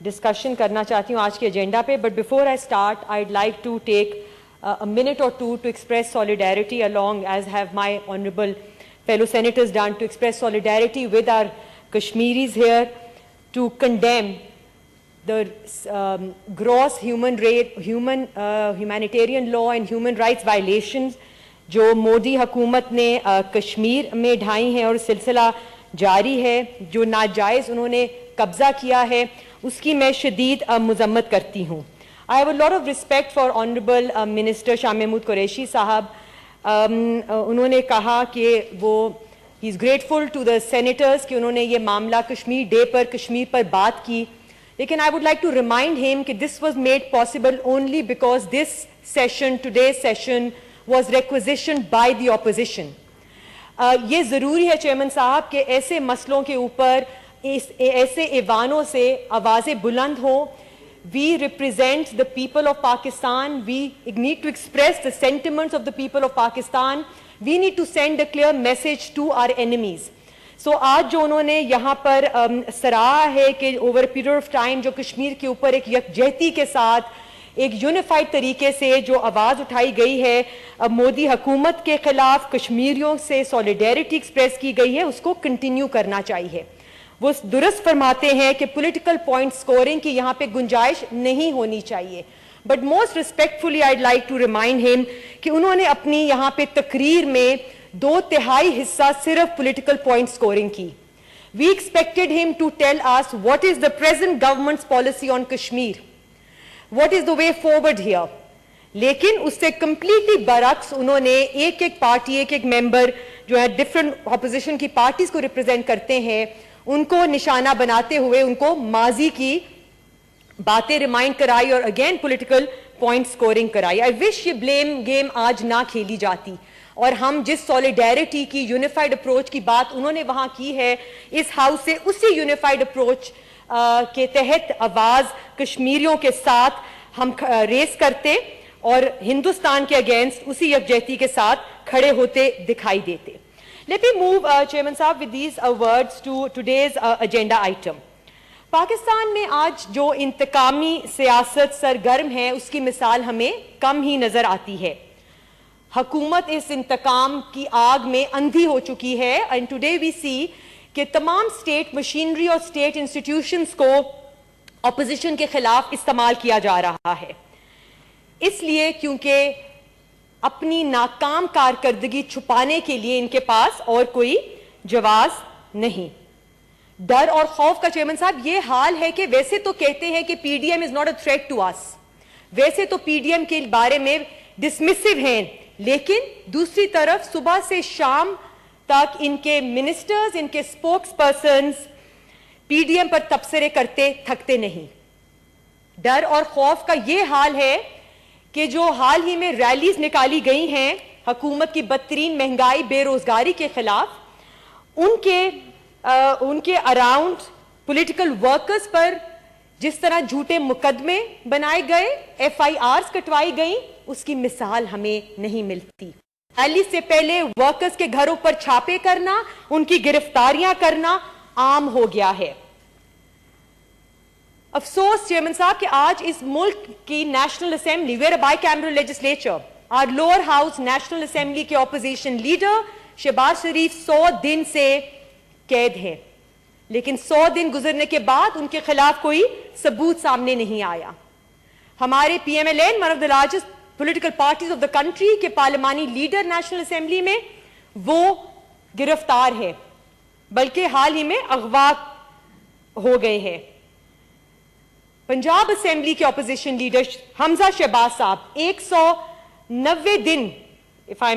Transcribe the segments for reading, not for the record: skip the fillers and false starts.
Discussion کرنا چاہتی ہوں آج کے ایجنڈا پہ, but before I start I'd like to take a minute or two to express solidarity along, as have my honorable fellow senators done, to express solidarity with our Kashmiris here, to condemn the gross humanitarian law and human rights violations جو مودی حکومت نے کشمیر میں ڈھائی ہیں اور سلسلہ جاری ہے, جو ناجائز انہوں نے قبضہ کیا ہے, اس کی میں شدید مذمت کرتی ہوں. I have a lot of respect for Honorable Minister Shah Mahmood Qureshi صاحب. انہوں نے کہا کہ وہ he is grateful to the senators کہ انہوں نے یہ معاملہ کشمیر ڈے پر کشمیر پر بات کی, لیکن I would like to remind him کہ this was made possible only because this session, today's session, was requisitioned by the opposition. یہ ضروری ہے چیئرمین صاحب کہ ایسے مسئلوں کے اوپر ایسے ایوانوں سے آوازیں بلند ہوں. We represent the people of Pakistan. We need to express the sentiments of the people of Pakistan. We need to send a clear message to our enemies. So آج جو انہوں نے یہاں پر سراہا ہے کہ over a period of time جو کشمیر کے اوپر ایک یکجہتی کے ساتھ ایک یونیفائڈ طریقے سے جو آواز اٹھائی گئی ہے مودی حکومت کے خلاف, کشمیریوں سے سولیڈیرٹی ایکسپریس کی گئی ہے, اس کو کنٹینیو کرنا چاہیے. وہ درست فرماتے ہیں کہ پولیٹیکل پوائنٹ سکورنگ کی یہاں پہ گنجائش نہیں ہونی چاہیے, but most respectfully I'd like to remind ہم کہ انہوں نے اپنی یہاں پہ تقریر میں 2/3 حصہ صرف پولیٹیکل پوائنٹ سکورنگ کی. We expected him to tell us what is the present government's policy on Kashmir, what is the way forward here. لیکن اس سے کمپلیٹلی برعکس انہوں نے ایک ایک پارٹی, ایک ایک ممبر جو ہے ڈفرنٹ اپوزیشن کی پارٹیز کو ریپرزینٹ کرتے ہیں, ان کو نشانہ بناتے ہوئے ان کو ماضی کی باتیں ریمائنڈ کرائی اور اگین پولیٹیکل پوائنٹ سکورنگ کرائی. آئی وش یہ بلیم گیم آج نہ کھیلی جاتی اور ہم جس سولیڈیرٹی کی یونیفائڈ اپروچ کی بات انہوں نے وہاں کی ہے, اس ہاؤس سے اسی یونیفائڈ اپروچ کے تحت آواز کشمیریوں کے ساتھ ہم ریس کرتے اور ہندوستان کے اگینسٹ اسی یکجہتی کے ساتھ کھڑے ہوتے دکھائی دیتے. Let me move, Chairman Sahab, with these words to today's agenda item. Pakistan میں آج جو انتقامی سیاست سرگرم ہے اس کی مثال ہمیں کم ہی نظر آتی ہے. حکومت اس انتقام کی آگ میں اندھی ہو چکی ہے, and today we see کہ تمام اسٹیٹ مشینری اور اسٹیٹ انسٹیٹیوشنز کو اپوزیشن کے خلاف استعمال کیا جا رہا ہے. اس لیے کیونکہ اپنی ناکام کارکردگی چھپانے کے لیے ان کے پاس اور کوئی جواز نہیں. ڈر اور خوف کا چیئرمین صاحب یہ حال ہے کہ ویسے تو کہتے ہیں کہ P D M is not a threat to us, ویسے تو پی ڈی ایم کے بارے میں ڈسمسو ہیں, لیکن دوسری طرف صبح سے شام تک ان کے منسٹرز, ان کے spokespersons P D M پر تبصرے کرتے تھکتے نہیں. ڈر اور خوف کا یہ حال ہے کہ جو حال ہی میں ریلیز نکالی گئی ہیں حکومت کی بدترین مہنگائی, بے روزگاری کے خلاف, ان کے اراؤنڈ پولیٹیکل ورکرز پر جس طرح جھوٹے مقدمے بنائے گئے, ایف آئی آرز کٹوائی گئیں, اس کی مثال ہمیں نہیں ملتی. ریلیز سے پہلے ورکرز کے گھروں پر چھاپے کرنا, ان کی گرفتاریاں کرنا عام ہو گیا ہے. افسوس چیئرمین صاحب کہ آج اس ملک کی national assembly, where a bicameral legislature, our lower house national assembly کے اپوزیشن لیڈر شہباز شریف 100 دن سے قید ہے, لیکن 100 دن گزرنے کے بعد ان کے خلاف کوئی ثبوت سامنے نہیں آیا. ہمارے P M L N, one of the largest political parties of the country کے پارلیمانی لیڈر نیشنل اسمبلی میں, وہ گرفتار ہے, بلکہ حال ہی میں اغوا ہو گئے ہیں. پنجاب اسمبلی کے اپوزیشن لیڈر حمزہ شہباز صاحب 190 دن, if I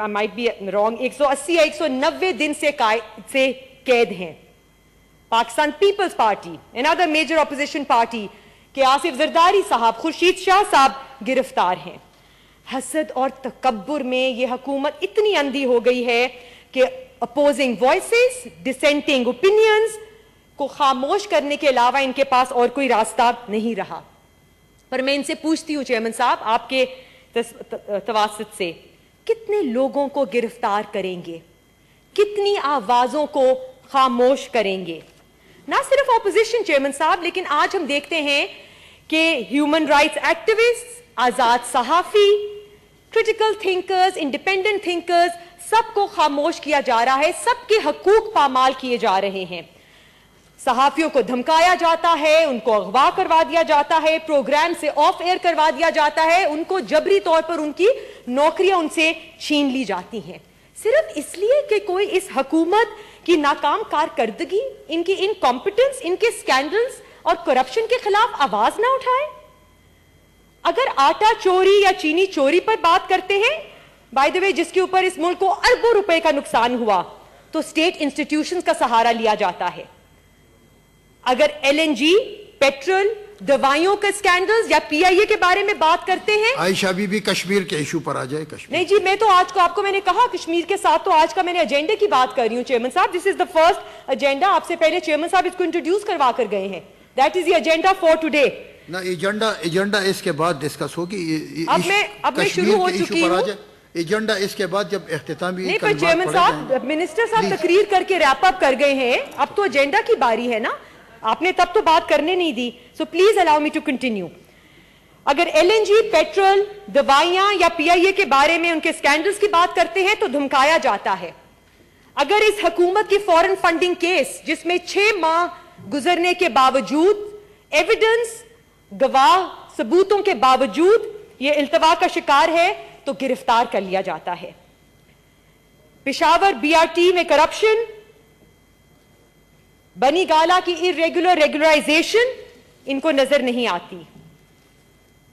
might be wrong, 180 یا 190 دن سے قید ہیں. Pakistan Peoples Party, another major opposition party, کہ آصف زرداری صاحب, خورشید شاہ صاحب گرفتار ہیں. حسد اور تکبر میں یہ حکومت اتنی اندھی ہو گئی ہے کہ opposing voices, dissenting opinions کو خاموش کرنے کے علاوہ ان کے پاس اور کوئی راستہ نہیں رہا. پر میں ان سے پوچھتی ہوں چیئرمین صاحب آپ کے تواسط سے, کتنے لوگوں کو گرفتار کریں گے, کتنی آوازوں کو خاموش کریں گے؟ نہ صرف اپوزیشن چیئرمین صاحب، لیکن آج ہم دیکھتے ہیں کہ ہیومن رائٹس ایکٹیوسٹ، آزاد صحافی، کریٹیکل تھنکرز، انڈیپینڈنٹ تھنکرز، سب کو خاموش کیا جا رہا ہے، سب کے حقوق پامال کیے جا رہے ہیں. صحافیوں کو دھمکایا جاتا ہے، ان کو اغوا کروا دیا جاتا ہے، پروگرام سے آف ایئر کروا دیا جاتا ہے، ان کو جبری طور پر ان کی نوکریاں ان سے چھین لی جاتی ہیں، صرف اس لیے کہ کوئی اس حکومت کی ناکام کارکردگی، ان کی انکمپٹنس، ان کے سکینڈلز اور کرپشن کے خلاف آواز نہ اٹھائے. اگر آٹا چوری یا چینی چوری پر بات کرتے ہیں، بائی دی وے جس کے اوپر اس ملک کو اربوں روپے کا نقصان ہوا، تو اسٹیٹ انسٹیٹیوشنز کا سہارا لیا جاتا ہے. اگر ایل این جی، پیٹرول، دوائیوں کے سکینڈلز یا پی آئی اے کے بارے میں بات کرتے ہیں. عائشہ بی بی کشمیر کے ایشو پر آ جائے. کشمیر نہیں جی، میں تو آج کو آپ کو میں نے کہا کشمیر کے ساتھ تو آج کا میں نے ایجنڈے کی بات کر رہی ہوں چیئرمین صاحب. دس از دا فرسٹ ایجنڈا. آپ سے پہلے چیئرمین صاحب اس کو انٹروڈیوس کروا کر گئے ہیں. That is the agenda for today. نہ ایجنڈا اس کے بعد ڈسکس ہوگی. اب میں شروع ہو چکی ہوں. ایجنڈا اس کے بعد جب اختتامی نہیں، پر چیئرمین صاحب، منسٹر صاحب تقریر کر کے ریپ اپ کر گئے ہیں، اب تو ایجنڈا کی باری ہے نا. آپ نے تب تو بات کرنے نہیں دی. So please allow me to continue. اگر ایل این جی، پیٹرول، دوائیاں یا پی آئی اے کے بارے میں ان کے سکینڈلز کی بات کرتے ہیں تو دھمکایا جاتا ہے. اگر اس حکومت کی فورن فنڈنگ کیس جس میں 6 ماہ گزرنے کے باوجود، ایویڈنس، گواہ، ثبوتوں کے باوجود یہ التوا کا شکار ہے تو گرفتار کر لیا جاتا ہے. پشاور بی آر ٹی میں کرپشن، بنی گالا کی ریگولرائزیشن ان کو نظر نہیں آتی.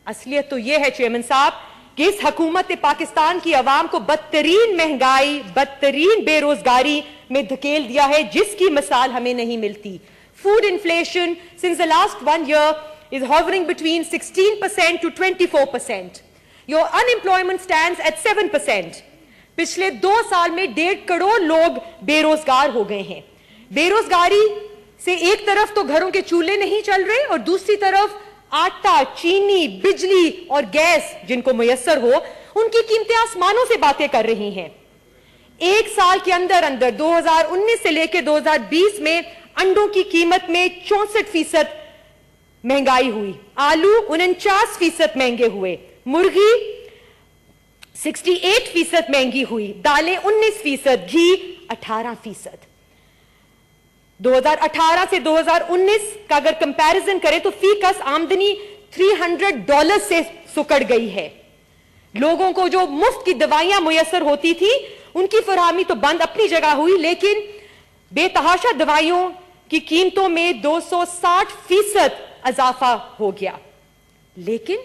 اصلیت تو یہ ہے چیئرمین صاحب کہ اس حکومت نے پاکستان کی عوام کو بدترین مہنگائی، بدترین بے روزگاری میں دھکیل دیا ہے جس کی مثال ہمیں نہیں ملتی. Food inflation since the last 1 year is hovering between 16% to 24%. Your unemployment stands at 7%. پچھلے 2 سال میں 1.5 کروڑ لوگ بے روزگار ہو گئے ہیں. بے روزگاری سے ایک طرف تو گھروں کے چولہے نہیں چل رہے اور دوسری طرف آٹا، چینی، بجلی اور گیس جن کو میسر ہو ان کی قیمتیں آسمانوں سے باتیں کر رہی ہیں. 1 سال کے اندر 2019 سے لے کے 2020 میں انڈوں کی قیمت میں 64% مہنگائی ہوئی، آلو 49% مہنگے ہوئے، مرغی 68% مہنگی ہوئی، دالیں 19%، گھی 18%. 2018 سے 2019 کا اگر کمپیریزن کریں تو فی کس آمدنی $300 سے سکڑ گئی ہے. لوگوں کو جو مفت کی دوائیاں میسر ہوتی تھی ان کی فراہمی تو بند اپنی جگہ ہوئی، لیکن بے تحاشا دوائیوں کی قیمتوں میں 260% اضافہ ہو گیا. لیکن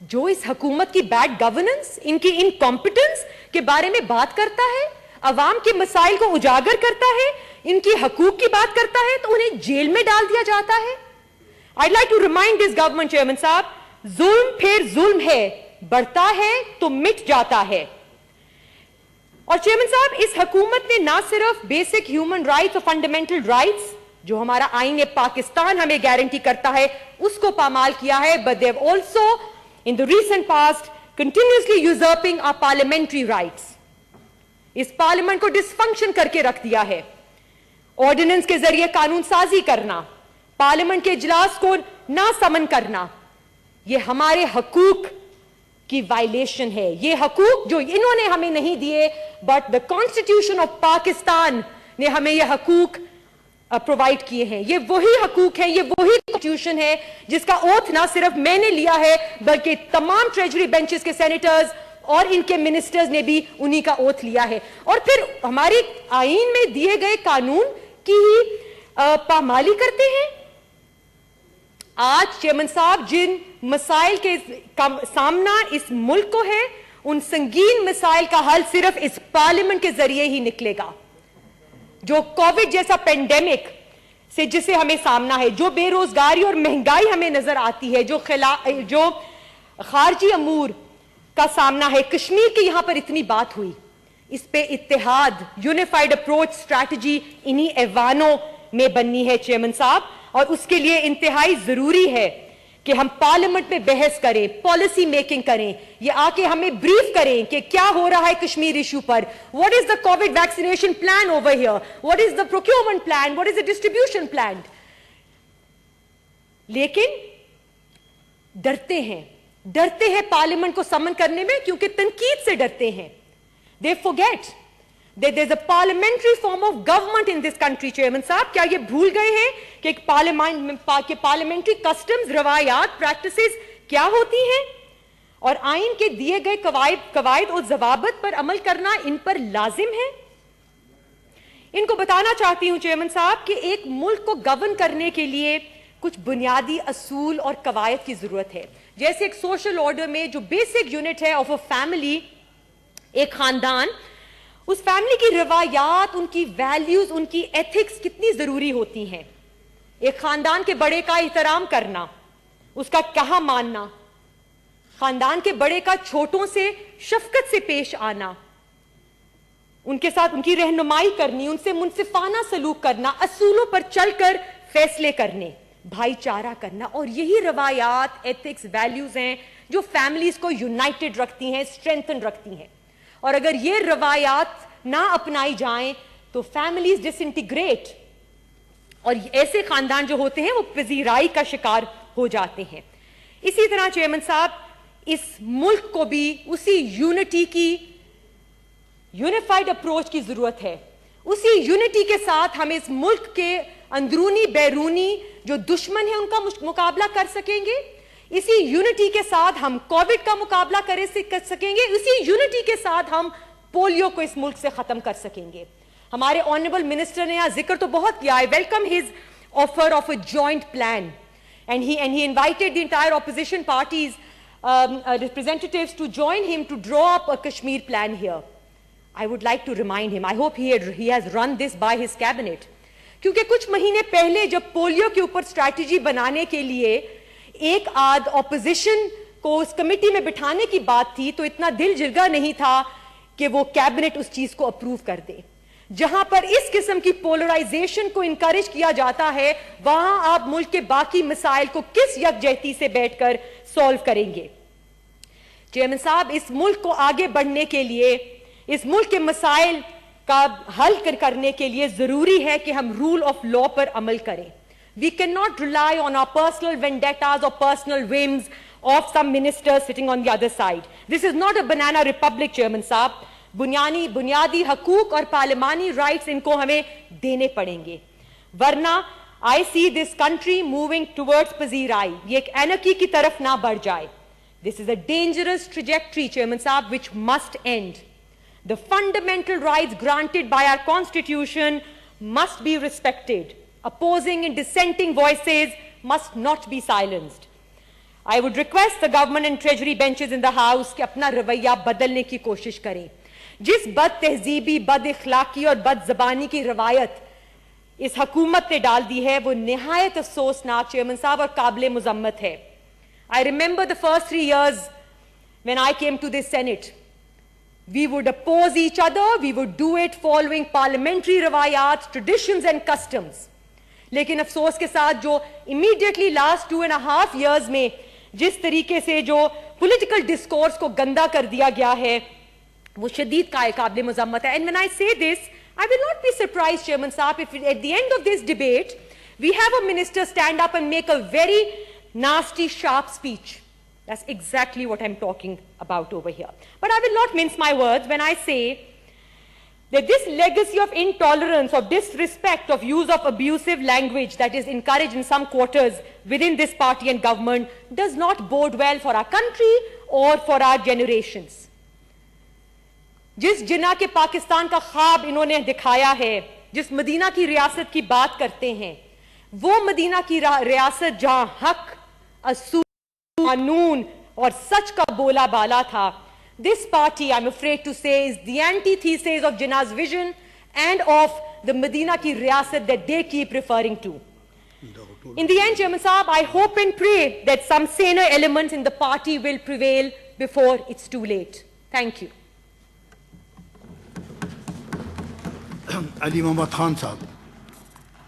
جو اس حکومت کی بیڈ گورننس، ان کی انکمپٹنس کے بارے میں بات کرتا ہے، عوام کے مسائل کو اجاگر کرتا ہے، ان کی حقوق کی بات کرتا ہے تو انہیں جیل میں ڈال دیا جاتا ہے. I'd like to remind this government chairman صاحب، ظلم پھر ظلم ہے، بڑھتا ہے تو مٹ جاتا ہے. اور چیئرمین صاحب اس حکومت نے نہ صرف بیسک ہیومن رائٹس اور فنڈامنٹل رائٹس جو ہمارا آئین پاکستان ہمیں گارنٹی کرتا ہے اس کو پامال کیا ہے، but they've also in the recent past continuously usurping our parliamentary rights. اس پارلیمنٹ کو ڈسفنکشن کر کے رکھ دیا ہے. آرڈیننس کے ذریعے قانون سازی کرنا، پارلیمنٹ کے اجلاس کو نہ سمن کرنا، یہ ہمارے حقوق کی وائلیشن ہے. یہ حقوق جو انہوں نے ہمیں نہیں دیے، but the constitution of Pakistan نے ہمیں یہ حقوق پرووائڈ کیے ہیں. یہ وہی حقوق ہیں، یہ وہی کانسٹیٹیوشن ہے جس کا اوتھ نہ صرف میں نے لیا ہے بلکہ تمام ٹریجری بینچز کے سینیٹرز اور ان کے منسٹرز نے بھی انہی کا اوتھ لیا ہے. اور پھر ہماری آئین میں دیے گئے قانون کی پامالی کرتے ہیں. آج چیئرمین صاحب جن مسائل کے سامنا اس ملک کو ہے، ان سنگین مسائل کا حل صرف اس پارلیمنٹ کے ذریعے ہی نکلے گا. جو کووڈ جیسا پینڈیمک سے جسے ہمیں سامنا ہے، جو بے روزگاری اور مہنگائی ہمیں نظر آتی ہے، جو خارجی امور کا سامنا ہے، کشمیر کی یہاں پر اتنی بات ہوئی، اس پہ اتحاد، یونیفائیڈ اپروچ اسٹریٹجی انہی ایوانوں میں بننی ہے چیئرمین صاحب. اور اس کے لیے انتہائی ضروری ہے کہ ہم پارلیمنٹ میں بحث کریں، پالیسی میکنگ کریں، یہ آ کے ہمیں بریف کریں کہ کیا ہو رہا ہے Kashmir issue per. What is the COVID vaccination plan over here? What is the procurement plan? What is the distribution plan? لیکن ڈرتے ہیں پارلیمنٹ کو سمن کرنے میں کیونکہ تنقید سے ڈرتے ہیں. They forget that there's a parliamentary form of government in this country, Chairman صاحب. کیا یہ بھول گئے ہیں کہ پارلیمنٹری کسٹمز, روایات, پریکٹسز کیا ہوتی ہیں, اور آئین کے دیے گئے قواعد اور ضوابط پر عمل کرنا ان پر لازم ہے. ان کو بتانا چاہتی ہوں چیئرمین صاحب کہ ایک ملک کو گورن کرنے کے لیے کچھ بنیادی اصول اور قواعد کی ضرورت ہے. جیسے ایک سوشل آرڈر میں جو بیسک یونٹ ہے آف اے فیملی, ایک خاندان, اس فیملی کی روایات, ان کی ویلیوز, ان کی ایتھکس کتنی ضروری ہوتی ہیں. ایک خاندان کے بڑے کا احترام کرنا, اس کا کہا ماننا, خاندان کے بڑے کا چھوٹوں سے شفقت سے پیش آنا, ان کے ساتھ ان کی رہنمائی کرنی, ان سے منصفانہ سلوک کرنا, اصولوں پر چل کر فیصلے کرنے, بھائی چارہ کرنا. اور یہی روایات, ایتھکس, ویلیوز ہیں جو فیملیز کو یونائٹڈ رکھتی ہیں, اسٹرینتھن رکھتی ہیں. اور اگر یہ روایات نہ اپنائی جائیں تو فیملیز ڈس انٹیگریٹ, اور ایسے خاندان جو ہوتے ہیں وہ پذیرائی کا شکار ہو جاتے ہیں. اسی طرح چیئرمین صاحب, اس ملک کو بھی اسی یونٹی کی, یونیفائڈ اپروچ کی ضرورت ہے. اسی یونٹی کے ساتھ ہم اس ملک کے اندرونی بیرونی جو دشمن ہیں ان کا مقابلہ کر سکیں گے. اسی یونٹی کے ساتھ ہم کووڈ کا مقابلہ کر سکیں گے. اسی یونٹی کے ساتھ ہم پولیو کو اس ملک سے ختم کر سکیں گے. ہمارے آنریبل منسٹر نے یہاں ذکر تو بہت کیا. I welcome his offer of a joint plan, and he invited the entire opposition parties representatives to join him to draw up a Kashmir plan here. I would like to remind him, I hope he has run this by his cabinet. کیونکہ کچھ مہینے پہلے جب polio کے اوپر strategy بنانے کے لیے ایک آدھ اپوزیشن کو اس کمیٹی میں بٹھانے کی بات تھی تو اتنا دل جرگا نہیں تھا کہ وہ کیبنٹ اس چیز کو اپروو کر دے. جہاں پر اس قسم کی پولرائزیشن کو انکریج کیا جاتا ہے وہاں آپ ملک کے باقی مسائل کو کس یکجہتی سے بیٹھ کر سولو کریں گے. چیئرمین صاحب, اس ملک کو آگے بڑھنے کے لیے, اس ملک کے مسائل کا حل کرنے کے لیے ضروری ہے کہ ہم رول آف لا پر عمل کریں. We cannot rely on our personal vendettas or personal whims of some ministers sitting on the other side. This is not a banana republic, Chairman صاحب. بنیادی حقوق اور پارلیمانی رائٹس ان کو ہمیں دینے پڑیں گے, ورنہ I see this country moving towards پذیرائی, یہ ایک اینرکی کی طرف نہ بڑھ جائے. This is a dangerous trajectory, Chairman صاحب, which must end. The fundamental rights granted by our constitution must be respected. Opposing and dissenting voices must not be silenced. I would request the government and treasury benches in the house کہ اپنا رویہ بدلنے کی کوشش کریں. جس بد تہذیبی, بد اخلاقی اور بد زبانی کی روایت اس حکومت نے ڈال دی ہے وہ نہایت افسوسناک چیئرمین صاحب اور قابل مذمت ہے. I remember the first 3 years when I came to this Senate. We would oppose each other, we would do it following parliamentary روایات, traditions and customs. لیکن افسوس کے ساتھ جو immediately last 2.5 years میں جس طریقے سے جو political discourse کو گندا کر دیا گیا ہے وہ شدید قابل مذمت ہے. And when I say this, I will not be surprised, Chairman Saab, if at the end of this debate we have a minister stand up and make a very nasty, sharp speech. That's exactly what I'm talking about over here. But I will not mince my words when I say that this legacy of intolerance, of disrespect, of use of abusive language that is encouraged in some quarters within this party and government does not bode well for our country or for our generations. جس جناح کے پاکستان کا خواب انہوں نے دکھایا ہے, جس مدینہ کی ریاست کی بات کرتے ہیں, وہ مدینہ کی ریاست جہاں حق, اصول, قانون اور سچ کا بولا بالا تھا. This party, I'm afraid to say, is the antithesis of Jinnah's vision and of the Medina ki riyasat that they keep referring to. In the end, Chairman Saab, I hope and pray that some saner elements in the party will prevail before it's too late. Thank you. Ali Mohammad Khan Saab.